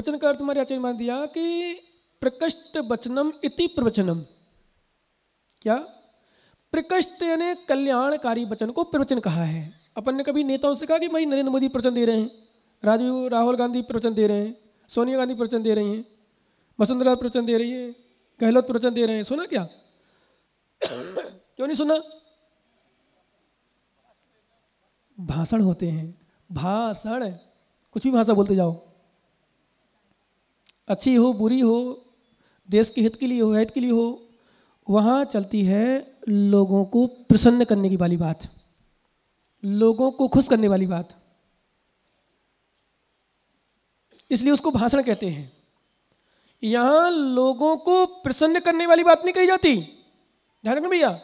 प्रवचन का अर्थ हमारे आचार्य मान दिया कि प्रकृष्ट वचनम इति प्रवचनम। क्या? प्रकृष्ट यानी कल्याणकारी वचन को प्रवचन कहा है। अपन ने कभी नेताओं से कहा कि भाई नरेंद्र मोदी प्रवचन दे रहे हैं, राहुल गांधी प्रवचन दे रहे हैं, सोनिया गांधी प्रवचन दे रही हैं, वसुंधरा प्रवचन दे रही है, गहलोत प्रवचन दे रहे हैं, सुना क्या? क्यों नहीं सुना? भाषण होते हैं, भाषण, कुछ भी भाषा बोलते जाओ, अच्छी हो बुरी हो, देश के हित के लिए हो, हित के लिए हो, वहाँ चलती है लोगों को प्रसन्न करने की वाली बात, लोगों को खुश करने वाली बात, इसलिए उसको भाषण कहते हैं। यहाँ लोगों को प्रसन्न करने वाली बात नहीं कही जाती, ध्यान रखना भैया,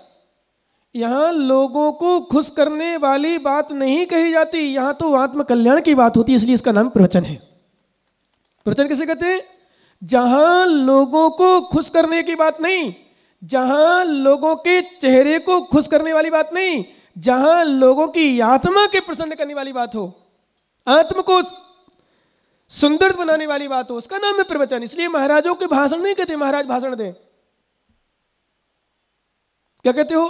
यहाँ लोगों को खुश करने वाली बात नहीं कही जाती, यहाँ तो आत्म कल्याण की बात होती है, इसलिए इसका नाम प्रवचन है। प्रवचन किसे कहते हैं? जहां लोगों को खुश करने की बात नहीं, जहां लोगों के चेहरे को खुश करने वाली बात नहीं, जहां लोगों की आत्मा के प्रसन्न करने वाली बात हो, आत्मा को सुंदर बनाने वाली बात हो, उसका नाम है प्रवचन। इसलिए महाराजों के भाषण नहीं कहते महाराज भाषण दें, क्या कहते हो?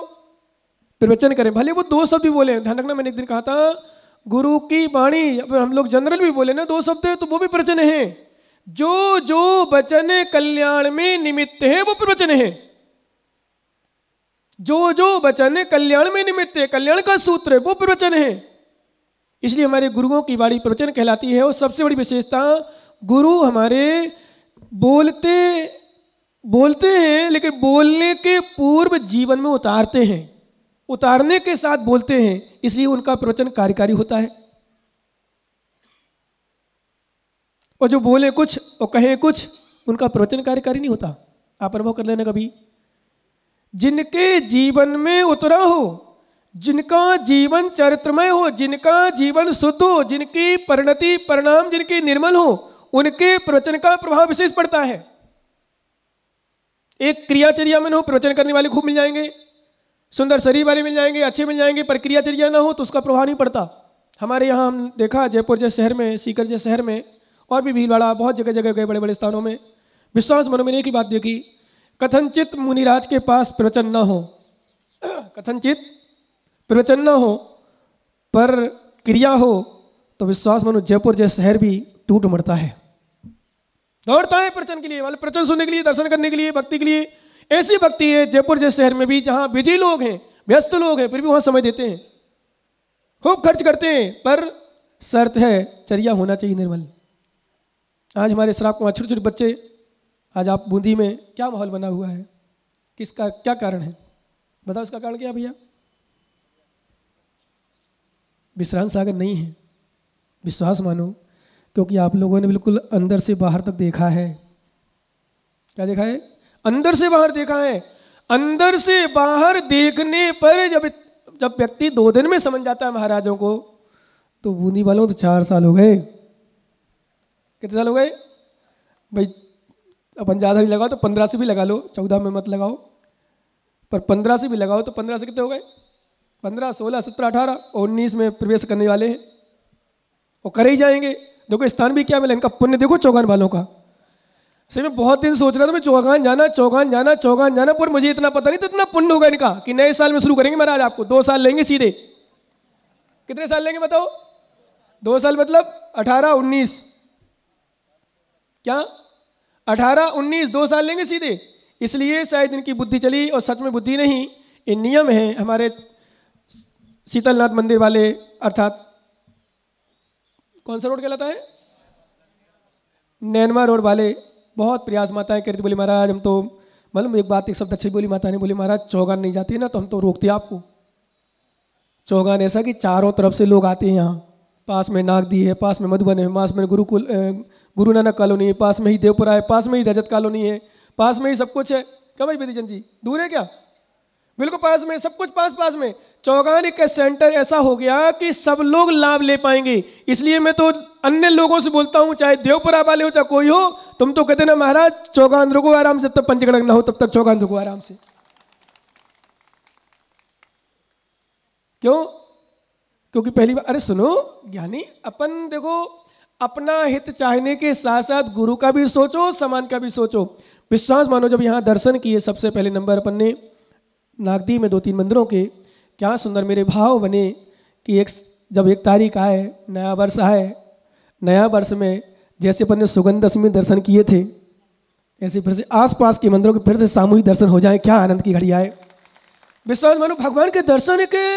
प्रवचन करें। भले वो 2 शब्द भी बोले, ध्यान रखना, मैंने एक दिन कहा था गुरु की वाणी, हम लोग जनरल भी बोले ना 2 शब्द है तो वो भी प्रवचन है। जो जो वचन कल्याण में निमित्त है वो प्रवचन है, जो जो वचन कल्याण में निमित्त है, कल्याण का सूत्र है, वो प्रवचन है। इसलिए हमारे गुरुओं की वाणी प्रवचन कहलाती है। और सबसे बड़ी विशेषता, गुरु हमारे बोलते हैं लेकिन बोलने के पूर्व जीवन में उतारते हैं, उतारने के साथ बोलते हैं, इसलिए उनका प्रवचन कार्यकारी होता है। और जो बोले कुछ और कहे कुछ, उनका प्रवचन कार्यकारी नहीं होता। आप अनुभव कर लेना कभी, जिनके जीवन में उतरा हो, जिनका जीवन चरित्रमय हो, जिनका जीवन शुद्ध हो, जिनकी परिणति परिणाम जिनके निर्मल हो, उनके प्रवचन का प्रभाव विशेष पड़ता है। एक क्रियाचर्या में हो, प्रवचन करने वाले खूब मिल जाएंगे, सुंदर शरीर वाले मिल जाएंगे, अच्छे मिल जाएंगे, पर क्रियाचर्या ना हो तो उसका प्रभाव नहीं पड़ता। हमारे यहाँ हम देखा, जयपुर जैसे शहर में, सीकर जैसे शहर में, और भी भीलवाड़ा, बहुत जगह जगह गए, बड़े बड़े स्थानों में, विश्वास मनो मैंने एक ही बात देखी, कथनचित मुनिराज के पास प्रवचन ना हो, कथनचित प्रवचन ना हो पर क्रिया हो, तो विश्वास मनो जयपुर जैसे शहर भी टूट मरता है, दौड़ता है प्रवचन के लिए, मतलब प्रवचन सुनने के लिए, दर्शन करने के लिए, भक्ति के लिए। ऐसी भक्ति है जयपुर जैसे शहर में भी, जहां बिजी लोग हैं, व्यस्त लोग हैं, फिर भी वहां समय देते हैं, खूब खर्च करते हैं, पर शर्त है चर्या होना चाहिए निर्मल। आज हमारे श्राप कुमार छोटे छोटे बच्चे, आज आप बूंदी में क्या माहौल बना हुआ है, किसका क्या कारण है बताओ? इसका कारण क्या भैया? विश्रांत सागर नहीं है, विश्वास मानो, क्योंकि आप लोगों ने बिल्कुल अंदर से बाहर तक देखा है। क्या देखा है? अंदर से बाहर देखा है। अंदर से बाहर देखने पर जब व्यक्ति 2 दिन में समझ जाता है महाराजों को, तो बूंदी वालों तो 4 साल हो गए। कितने साल हो गए भाई? अपन ज़्यादा नहीं लगाओ तो 15 से भी लगा लो, 14 में मत लगाओ, पर 15 से भी लगाओ तो 15 से कितने हो गए? 15, 16, 17, 18 और 19 में प्रवेश करने वाले हैं, और करे ही जाएंगे। देखो स्थान भी क्या मिला इनका, पुण्य देखो चौगान वालों का। सही में बहुत दिन सोच रहा था मैं चौगान जाना, पर मुझे इतना पता नहीं तो इतना पुण्य होगा इनका कि नए साल में शुरू करेंगे महाराज आपको। 2 साल लेंगे सीधे। कितने साल लेंगे बताओ? 2 साल मतलब 18, 19, क्या 18, 19, 2 साल लेंगे सीधे। इसलिए शायद इनकी बुद्धि चली, और सच में बुद्धि नहीं, ये नियम है हमारे शीतलनाथ मंदिर वाले, अर्थात कौन सा रोड कहलाता है? नैनवा रोड वाले बहुत प्रयास माताएं करती, बोली महाराज हम तो, मतलब एक बात, एक शब्द अच्छी बोली माता ने, बोली महाराज चौगान नहीं जाती ना तो हम तो रोकते आपको। चौगान ऐसा कि चारों तरफ से लोग आते हैं यहाँ, पास में नागदी है, पास में मधुबन है, पास में गुरु नानक कॉलोनी है, पास में ही देवपुरा है, पास में ही रजत कॉलोनी है, पास में ही सब कुछ है। क्या भाई विधिचंद जी, दूर है क्या? बिल्कुल पास में, सब कुछ पास में। चौगान एक सेंटर ऐसा हो गया कि सब लोग लाभ ले पाएंगे। इसलिए मैं तो अन्य लोगों से बोलता हूं, चाहे देवपुरा वाले हो चाहे कोई हो, तुम तो कहते ना महाराज चौगान रुको आराम से, तब पंचगढ़ ना हो तब तक चौगान रुको आराम से। क्यों? क्योंकि पहली बार, अरे सुनो ज्ञानी, अपन देखो अपना हित चाहने के साथ साथ गुरु का भी सोचो, समाज का भी सोचो। विश्वास मानो जब यहाँ दर्शन किए सबसे पहले नंबर अपन ने नागदी में 2-3 मंदिरों के, क्या सुंदर मेरे भाव बने कि जब 1 तारीख आए, नया वर्ष आए, नया वर्ष में जैसे अपन ने सुगंध दशमी दर्शन किए थे, ऐसे फिर से आसपास के मंदिरों के फिर से सामूहिक दर्शन हो जाए, क्या आनंद की घड़ी आए। विश्वास मानो भगवान के दर्शन के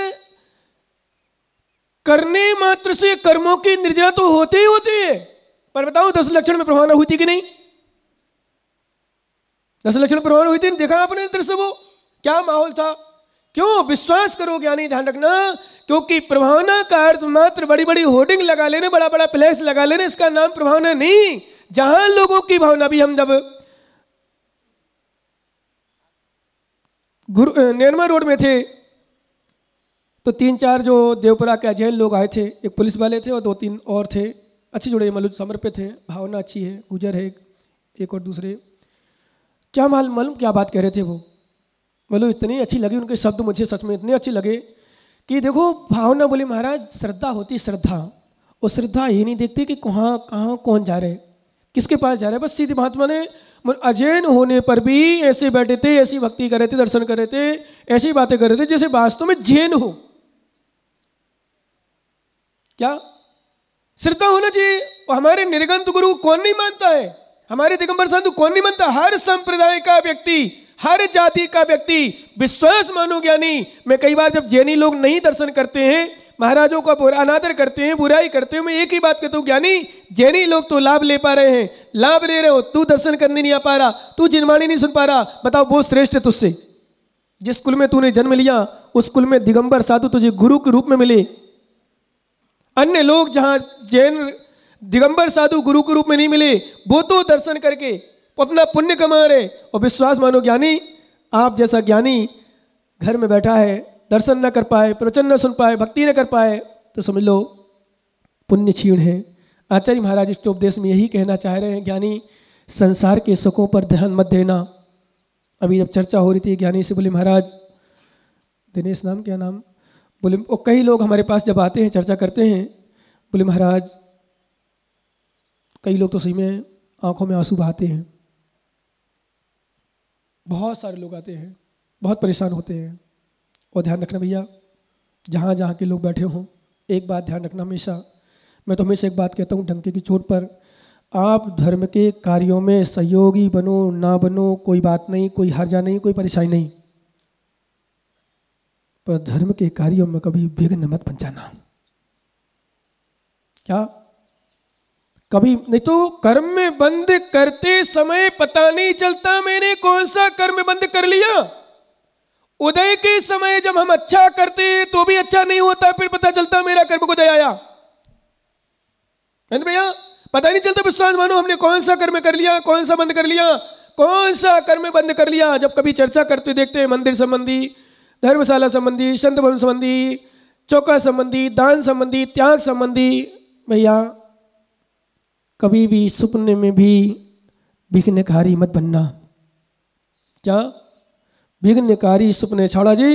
करने मात्र से कर्मों की निर्जरा तो होते ही होते है, पर बताओ 10 लक्षण में प्रभावना हुई थी कि नहीं? 10 लक्षण प्रभावना हुई थी, देखा आपने दृश्य, वो क्या माहौल था। क्यों? विश्वास करो ज्ञानी, ध्यान रखना, क्योंकि प्रभावना का अर्थ मात्र बड़ी बड़ी होर्डिंग लगा लेने, बड़ा बड़ा फ्लैक्स लगा लेने, इसका नाम प्रभावना नहीं। जहां लोगों की भावना, भी हम जब निर्मा रोड में थे तो 3-4 जो देवपुरा के अजैन लोग आए थे, एक पुलिस वाले थे और 2-3 और थे, अच्छे जुड़े मतलब समर्पित थे, भावना अच्छी है, गुजर है एक और दूसरे, क्या मालूम क्या बात कह रहे थे वो, मतलब इतनी अच्छी लगी उनके शब्द, मुझे सच में इतने अच्छे लगे कि देखो भावना, बोले महाराज श्रद्धा होती, श्रद्धा, और श्रद्धा ये नहीं देखती कि कहाँ कौन जा रहे, किसके पास जा रहे, बस सीधे महात्मा ने अजैन होने पर भी ऐसे बैठे थे, ऐसी भक्ति कर रहे थे, दर्शन कर रहे थे, ऐसी बातें कर रहे थे जैसे वास्तव में जैन हो। क्या श्रद्धा होना चाहिए। और हमारे निर्गंत गुरु कौन नहीं मानता है, हमारे दिगंबर साधु कौन नहीं मानता, हर संप्रदाय का व्यक्ति, हर जाति का व्यक्ति विश्वास मानो ज्ञानी। मैं कई बार जब जैनी लोग नहीं दर्शन करते हैं, महाराजों का अनादर करते हैं, बुराई करते हैं, मैं एक ही बात कहता हूँ, ज्ञानी जैनी लोग तो लाभ ले पा रहे हैं, लाभ ले रहे हो, तू दर्शन करने नहीं आ पा रहा, तू जिनवाणी नहीं सुन पा रहा, बताओ वो श्रेष्ठ है तुझसे। जिस कुल में तूने जन्म लिया उस कुल में दिगंबर साधु तुझे गुरु के रूप में मिले। अन्य लोग जहां जैन दिगंबर साधु गुरु के रूप में नहीं मिले, वो तो दर्शन करके अपना पुण्य कमा रहे। और विश्वास मानो ज्ञानी, आप जैसा ज्ञानी घर में बैठा है, दर्शन न कर पाए, प्रवचन न सुन पाए, भक्ति न कर पाए, तो समझ लो पुण्य क्षीण है। आचार्य महाराज इस उपदेश में यही कहना चाह रहे हैं, ज्ञानी संसार के सुखों पर ध्यान मत देना। अभी जब चर्चा हो रही थी ज्ञानी से, बोले महाराज, दिनेश नाम, क्या नाम, बोले, और कई लोग हमारे पास जब आते हैं चर्चा करते हैं, बोले महाराज कई लोग तो सही में आंखों में आंसू बहाते हैं, बहुत सारे लोग आते हैं, बहुत परेशान होते हैं। और ध्यान रखना भैया, जहाँ जहाँ के लोग बैठे हों, एक बात ध्यान रखना हमेशा, मैं तो हमेशा एक बात कहता हूँ डंके की चोट पर, आप धर्म के कार्यों में सहयोगी बनो ना बनो कोई बात नहीं, कोई हर्जा नहीं, कोई परेशानी नहीं, पर धर्म के कार्यों में कभी विघ्न मत बन जाना। क्या? कभी नहीं तो कर्म में बंद करते समय पता नहीं चलता मैंने कौन सा कर्म बंद कर लिया। उदय के समय जब हम अच्छा करते हैं तो भी अच्छा नहीं होता, फिर पता चलता मेरा कर्म उदय आया। भैया पता नहीं चलता, विश्वास मानो हमने कौन सा कर्म कर लिया, कौन सा बंद कर लिया, कौन सा कर्म बंद कर लिया। जब कभी चर्चा करते देखते हैं मंदिर संबंधी, धर्मशाला संबंधी, संत भवन संबंधी, चौका संबंधी, दान संबंधी, त्याग संबंधी, भैया कभी भी सुपने में भी विघ्नकारी मत बनना। क्या? विघ्नकारी सुपने छाड़ा जी।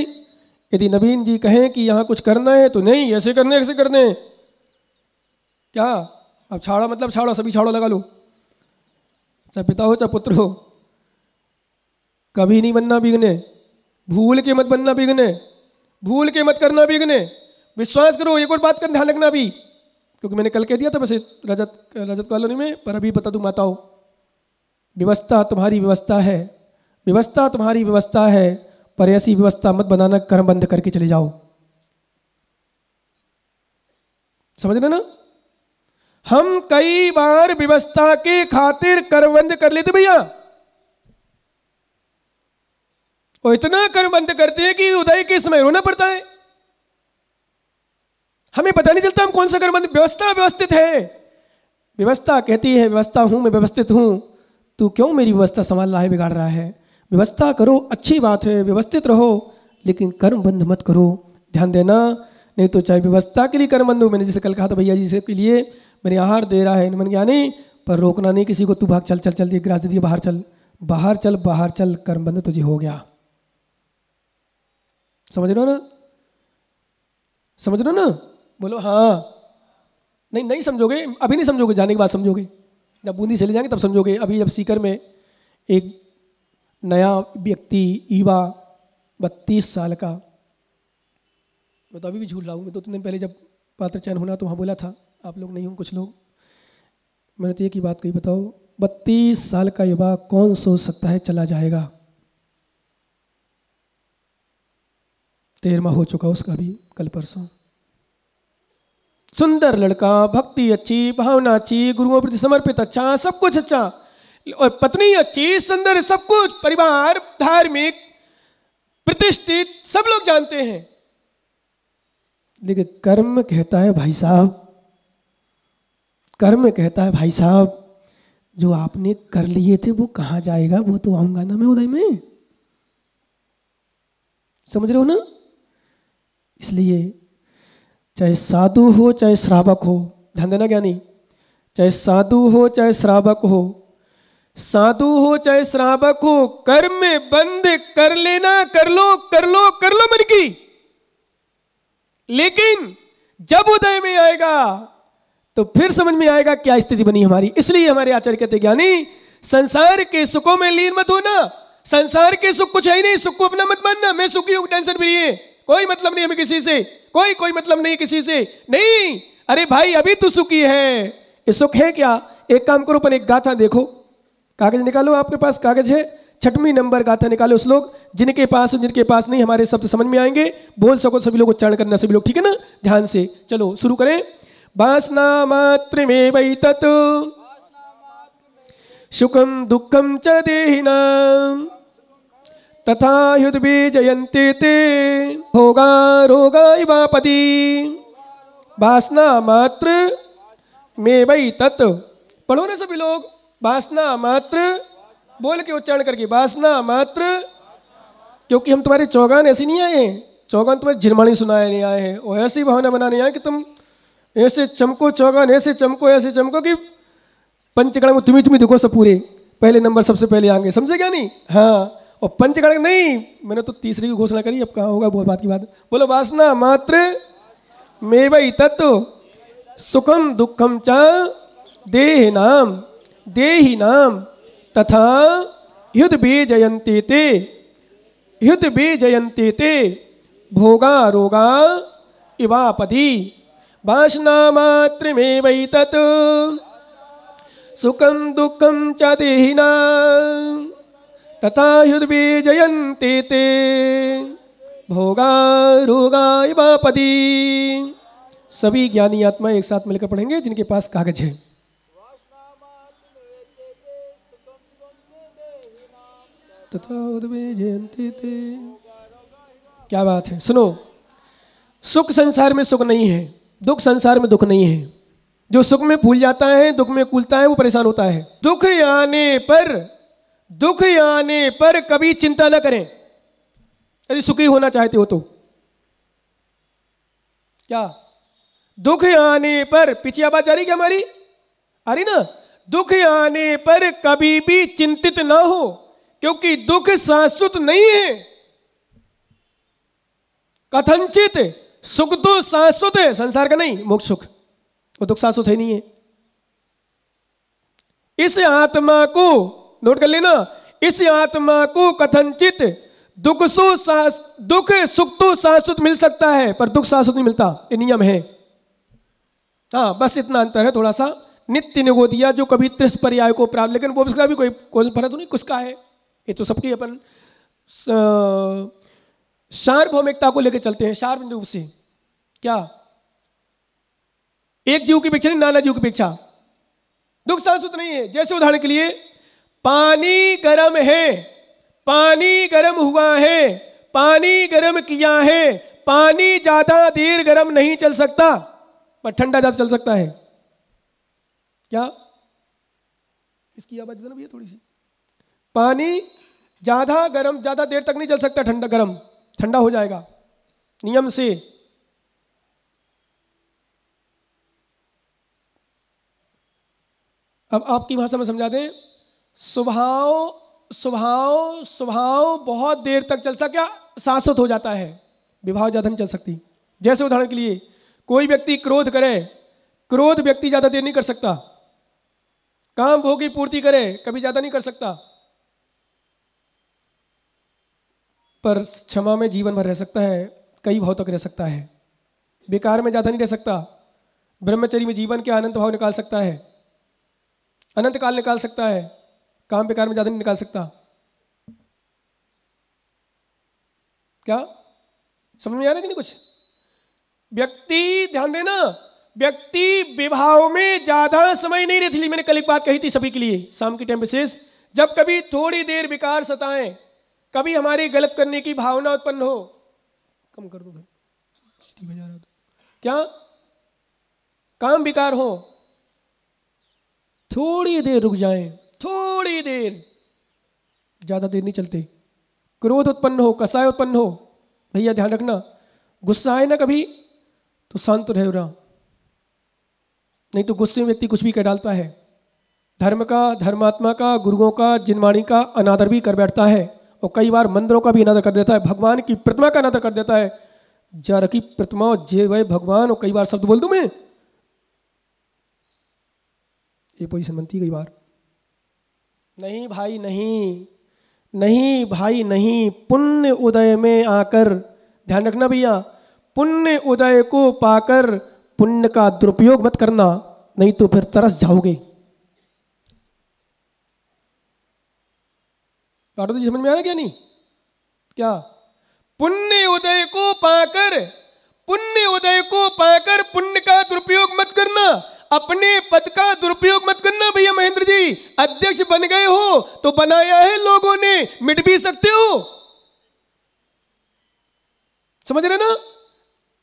यदि नवीन जी कहें कि यहाँ कुछ करना है तो नहीं, ऐसे करने ऐसे करने, क्या अब छाड़ा मतलब छाड़ा, सभी छाड़ा लगा लो, चाहे पिता हो चाहे पुत्र हो, कभी नहीं बनना विघ्न। भूल के मत बनना विघ्न, भूल के मत करना विघ्न। विश्वास करो। एक और बात का ध्यान रखना भी, क्योंकि मैंने कल कह दिया था वैसे रजत कॉलोनी में, पर अभी बता दूं माताओं, व्यवस्था तुम्हारी व्यवस्था है, व्यवस्था तुम्हारी व्यवस्था है, पर ऐसी व्यवस्था मत बनाना कर्म बंद करके चले जाओ। समझ रहे ना? हम कई बार व्यवस्था के खातिर कर्म बंद कर लेते भैया, और इतना कर्म बंद करते हैं कि उदय के समय रोना पड़ता है। हमें पता नहीं चलता हम कौन सा कर्म बंद। व्यवस्था व्यवस्थित है, व्यवस्था कहती है व्यवस्था हूं मैं, व्यवस्थित हूं, तू क्यों मेरी व्यवस्था संभाल रहा है, बिगाड़ रहा है। व्यवस्था करो, अच्छी बात है, व्यवस्थित रहो, लेकिन कर्म बंद मत करो। ध्यान देना, नहीं तो चाहे व्यवस्था के लिए कर्म बंद हो। मैंने जैसे कल कहा था भैया जी से के लिए मैंने आहार दे रहा है मन ज्ञानी, पर रोकना नहीं किसी को, तू भाग चल चल चल, एक गिलास दे दिया, बाहर चल बाहर चल बाहर चल, कर्म बंद तुझे हो गया। समझ रहे हो ना? समझ रहे हो ना? बोलो हाँ। नहीं नहीं समझोगे, अभी नहीं समझोगे, जाने के बाद समझोगे, जब बूंदी चले जाएंगे तब समझोगे। अभी जब सीकर में एक नया व्यक्ति युवा 32 साल का, मैं तो अभी भी झूल रहा हूँ, मैं 2-3 दिन पहले जब पात्र चयन होना तो वहाँ बोला था, आप लोग नहीं हो कुछ लोग, मैंने तो एक ही बात कही, बताओ 32 साल का युवा कौन सोच सकता है चला जाएगा। 13वां हो चुका उसका भी कल परसों। सुंदर लड़का, भक्ति अच्छी, भावना अच्छी, गुरुओं प्रति समर्पित, अच्छा, सब कुछ अच्छा, और पत्नी अच्छी, सुंदर, सब कुछ, परिवार धार्मिक, प्रतिष्ठित, सब लोग जानते हैं। लेकिन कर्म कहता है भाई साहब, कर्म कहता है भाई साहब, जो आपने कर लिए थे वो कहाँ जाएगा, वो तो आऊंगा ना मैं उदय में। समझ रहे हो ना? इसलिए चाहे साधु हो चाहे श्रावक हो, ध्यान देना ज्ञानी, चाहे साधु हो चाहे श्रावक हो, साधु हो चाहे श्रावक हो, कर्म बंद कर लेना, कर लो कर लो कर लो मन की। लेकिन जब उदय में आएगा तो फिर समझ में आएगा क्या स्थिति बनी हमारी। इसलिए हमारे आचार्य कहते ज्ञानी, संसार के सुखों में लीन मत होना, संसार के सुख कुछ है ही नहीं, सुख को अपना मत मानना, मैं सुखी हूं, टेंशन फ्री है, कोई मतलब नहीं हमें किसी से, कोई मतलब नहीं किसी से, नहीं। अरे भाई अभी तू सुखी है, ये सुख है क्या? एक काम करो, पर एक गाथा देखो, कागज निकालो, आपके पास कागज है, 6वीं नंबर गाथा निकालो श्लोक, जिनके पास नहीं, हमारे शब्द समझ में आएंगे, बोल सको सभी लोग, उच्चारण करना सभी लोग, ठीक है ना? ध्यान से चलो शुरू करें। वासना मात्रमेवैतत् सुखम दुःखम च देहिनां तथा युद्बीजयन्ते ते भोगा रोगा इवापदी। वासना मात्र में वही तत्व, पढ़ो ना सभी लोग, वासना मात्र, बोल के उच्चारण करके, वासना मात्र, क्योंकि हम तुम्हारे चौगान ऐसे नहीं आए हैं, चौगान तुम्हें झिरमाणी सुनाए नहीं आए हैं, और ऐसी भावना बनाने आए कि तुम ऐसे चमको, चौगान ऐसे चमको कि पंचगण में तुम्ही देखो सब पूरे, पहले नंबर सबसे पहले आएंगे, समझे क्या नहीं? हाँ, और पंचगण नहीं, मैंने तो तीसरी की घोषणा करी, अब कहाँ होगा वो बात की बात। बोलो वासना मात्र में वही तत्व सुखम दुखम च देहि नाम तथा युद्ध ते भोगा रोगा इवापदी। वासना मात्र में वही तत् सुखम दुखम च देहिनां तथा युद्ध ते भोगा रोगा इवापदी। सभी ज्ञानी आत्मा एक साथ मिलकर पढ़ेंगे जिनके पास कागज है। तथा युद्ध ते, क्या बात है, सुनो, सुख संसार में सुख नहीं है, दुख संसार में दुख नहीं है। जो सुख में फूल जाता है, दुख में कूलता है, वो परेशान होता है। दुख आने पर कभी चिंता न करें, यदि सुखी होना चाहते हो तो। क्या? दुख आने पर, पीछे आवाज आ रही क्या हमारी? आ रही ना? दुख आने पर कभी भी चिंतित ना हो, क्योंकि दुख शाश्वत नहीं है। कथनचित सुख तो शाश्वत है, संसार का नहीं, मोक्ष सुख, वो दुख शाश्वत है नहीं है। इस आत्मा को नोट कर लेना, इस आत्मा को कथनचित दुख सुख तो शाश्वत मिल सकता है, पर दुख शाश्वत नहीं मिलता, ये नियम है। हाँ, बस इतना अंतर है थोड़ा सा। नित्य निगोदिया जो कभी त्रिस पर्याय को प्राप्त, लेकिन वो इसका भी कोई फर्क तो नहीं, किसका है, ये तो सबकी अपन सार्वभौमिकता को लेकर चलते हैं, सार्वजनिक रूप से। क्या? एक जीव की अपेक्षा नहीं, नाना जीव की अपेक्षा। दुख शाश्वत नहीं है। जैसे उदाहरण के लिए, पानी गर्म है, पानी गर्म हुआ है, पानी गर्म किया है, पानी ज्यादा देर गर्म नहीं चल सकता, पर ठंडा ज्यादा चल सकता है। क्या? इसकी आवाज देना भैया थोड़ी सी। पानी ज्यादा गर्म ज्यादा देर तक नहीं चल सकता, ठंडा हो जाएगा नियम से। अब आपकी भाषा में समझा दें, स्वभाव बहुत देर तक चल सकता, शाश्वत हो जाता है, विभाव ज्यादा नहीं चल सकती। जैसे उदाहरण के लिए, कोई व्यक्ति क्रोध करे, क्रोध व्यक्ति ज्यादा देर नहीं कर सकता, काम भोग की पूर्ति करे कभी ज्यादा नहीं कर सकता, पर क्षमा में जीवन भर रह सकता है, कई भाव तक रह सकता है। बेकार में ज्यादा नहीं रह सकता, ब्रह्मचर्य में जीवन के अनंत भाव निकाल सकता है, अनंत काल निकाल सकता है, काम बेकार में ज्यादा नहीं निकाल सकता। क्या समझ में आ रहा है कि नहीं कुछ? व्यक्ति, ध्यान देना, व्यक्ति विभाव में ज्यादा समय नहीं रहती। मैंने कल एक बात कही थी सभी के लिए, शाम के टाइम विशेष, जब कभी थोड़ी देर विकार सताएं, कभी हमारी गलत करने की भावना उत्पन्न हो, कम कर दो भाई, बजा रहा, क्या काम विकार हो, थोड़ी देर रुक जाएं, थोड़ी देर, ज्यादा देर नहीं चलते। क्रोध उत्पन्न हो, कसाय उत्पन्न हो, भैया ध्यान रखना, गुस्सा आए ना कभी तो शांत रहो रहा, नहीं तो गुस्से में व्यक्ति कुछ भी कर डालता है। धर्म का, धर्मात्मा का, गुरुओं का, जिनवाणी का अनादर भी कर बैठता है, और कई बार मंदिरों का भी अनादर कर देता है, भगवान की प्रतिमा का अनादर कर देता है। जर की प्रतिमा जे वह भगवान, और कई बार शब्द बोल दूं मैं, ये पोजीशन बनती कई बार। नहीं भाई नहीं, नहीं भाई नहीं, पुण्य उदय में आकर, ध्यान रखना भैया, पुण्य उदय को पाकर पुण्य का दुरुपयोग मत करना, नहीं तो फिर तरस जाओगे। बात समझ में आ रहा क्या? नहीं क्या? पुण्य उदय को पाकर, पुण्य उदय को पाकर पुण्य का दुरुपयोग मत करना, अपने पद का दुरुपयोग मत करना। भैया महेंद्र जी, अध्यक्ष बन गए हो तो बनाया है लोगों ने, मिट भी सकते हो, समझ रहे ना?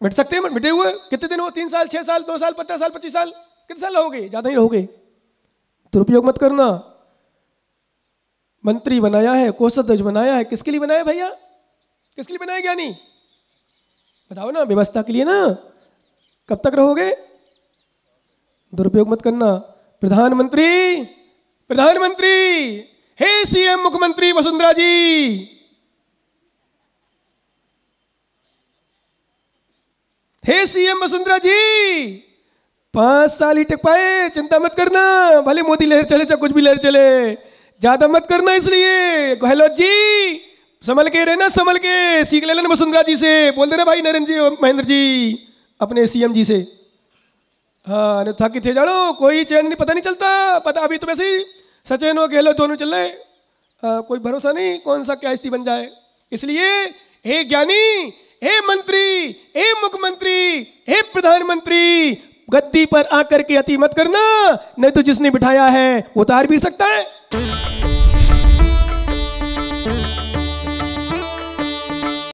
मिट सकते हैं, मिटे हुए कितने दिन हो, 3 साल, 6 साल, 2 साल, 15 साल, 25 साल, कितने साल रहोगे? ज्यादा ही रहोगे। दुरुपयोग मत करना। मंत्री बनाया है, कोषाध्यक्ष बनाया है, किसके लिए बनाया भैया? किसके लिए बनाया ज्ञानी? बताओ ना, व्यवस्था के लिए ना। कब तक रहोगे? दुरुपयोग मत करना। प्रधानमंत्री, प्रधानमंत्री, हे सीएम मुख्यमंत्री वसुंधरा जी, हे सीएम वसुंधरा जी, 5 साल ही टिक पाए, चिंता मत करना, भले मोदी लहर चले चाहे कुछ भी लहर चले, ज्यादा मत करना। इसलिए गहलोत जी संभल के रहना, संभल के, सीख लेना वसुंधरा जी से, बोल देना भाई नरेंद्र जी, महेंद्र जी, अपने सीएम जी से। हाँ, नहीं थक थे जानो, कोई चैन नहीं, पता नहीं चलता, पता अभी तो वैसे ही सचैन और गहलोत दोनों चल रहे, कोई भरोसा नहीं कौन सा क्या स्थिति बन जाए। इसलिए हे ज्ञानी, हे मंत्री, हे मुख्यमंत्री, हे प्रधानमंत्री, गद्दी पर आकर के अति मत करना, नहीं तो जिसने बिठाया है वो उतार भी सकता है।